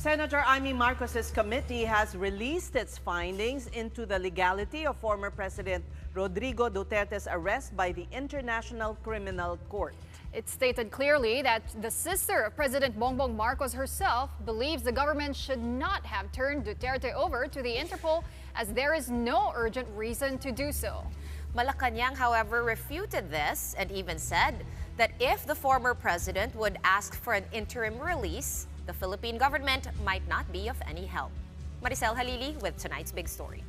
Senator Imee Marcos' committee has released its findings into the legality of former President Rodrigo Duterte's arrest by the International Criminal Court. It stated clearly that the sister of President Bongbong Marcos herself believes the government should not have turned Duterte over to the Interpol as there is no urgent reason to do so. Malacanang, however, refuted this and even said that if the former president would ask for an interim release, the Philippine government might not be of any help. Maricel Halili with tonight's big story.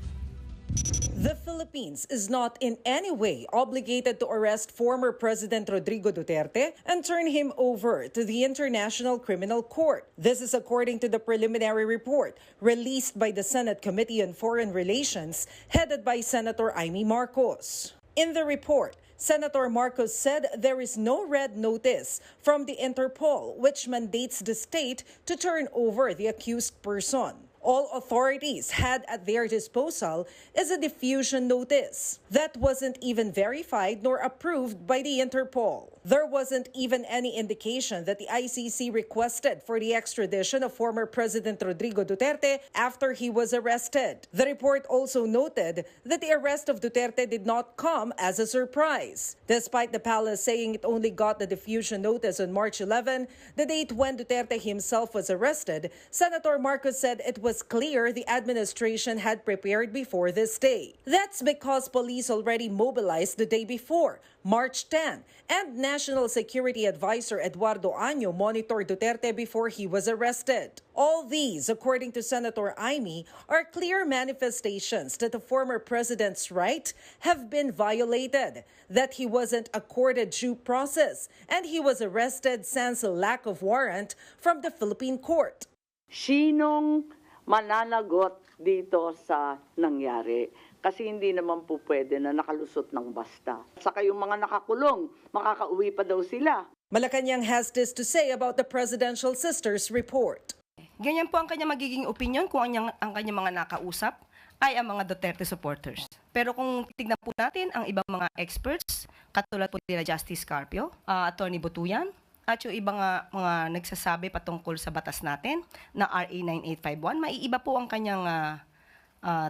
The Philippines is not in any way obligated to arrest former President Rodrigo Duterte and turn him over to the International Criminal Court. This is according to the preliminary report released by the Senate Committee on Foreign Relations, headed by Senator Imee Marcos. In the report, Senator Marcos said there is no red notice from the Interpol which mandates the state to turn over the accused person. All authorities had at their disposal is a diffusion notice that wasn't even verified nor approved by the Interpol. There wasn't even any indication that the ICC requested for the extradition of former President Rodrigo Duterte after he was arrested. The report also noted that the arrest of Duterte did not come as a surprise. Despite the palace saying it only got the diffusion notice on March 11, the date when Duterte himself was arrested, Senator Marcos said it was clear the administration had prepared before this day. That's because police already mobilized the day before, March 10, and National Security Advisor Eduardo Año monitored Duterte before he was arrested. All these, according to Senator Imee, are clear manifestations that the former president's rights have been violated, that he wasn't accorded due process, and he was arrested sans a lack of warrant from the Philippine court. Sinong mananagot dito sa nangyari? Kasi hindi naman po pwede na nakalusot ng basta. Saka yung mga nakakulong, makakauwi pa daw sila. Malacanang has this to say about the presidential sister's report. Ganyan po ang kanya magiging opinion kung ang kanyang mga nakausap ay ang mga Duterte supporters. Pero kung tignan po natin ang ibang mga experts, katulad po nila Justice Carpio, Attorney Butuyan, at yung ibang mga nagsasabi patungkol sa batas natin na RA 9851, maiiba po ang kanyang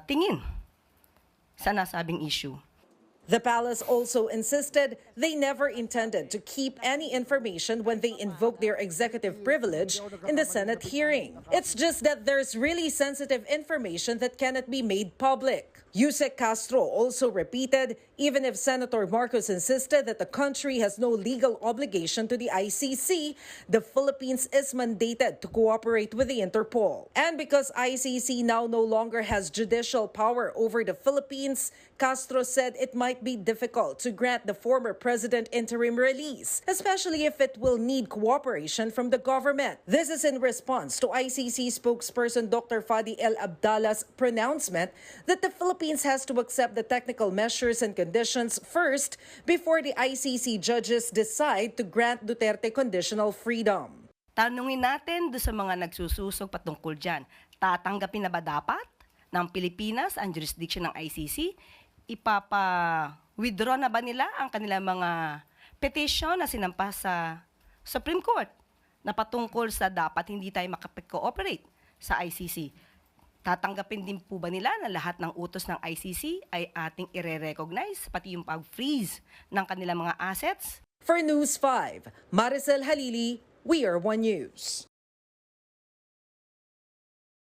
tingin sa nasabing issue. The palace also insisted they never intended to keep any information when they invoked their executive privilege in the Senate hearing. It's just that there's really sensitive information that cannot be made public. Yusek Castro also repeated, even if Senator Marcos insisted that the country has no legal obligation to the ICC, the Philippines is mandated to cooperate with the Interpol. And because ICC now no longer has judicial power over the Philippines, Castro said it might be difficult to grant the former president interim release, especially if it will need cooperation from the government. This is in response to ICC spokesperson Dr. Fadi El Abdallah's pronouncement that the Philippines has to accept the technical measures and conditions first before the ICC judges decide to grant Duterte conditional freedom. Tanungin natin do sa mga nagsususog patungkol dyan, tatanggapin na ba dapat ng Pilipinas ang jurisdiction ng ICC? Ipapa-withdraw na ba nila ang kanilang mga petition na sinampas sa Supreme Court na patungkol sa dapat hindi tayo makapag-cooperate sa ICC? Tatanggapin din po ba nila na lahat ng utos ng ICC ay ating ire-recognize, pati yung pag-freeze ng kanilang mga assets? For News 5, Maricel Halili, We Are One News.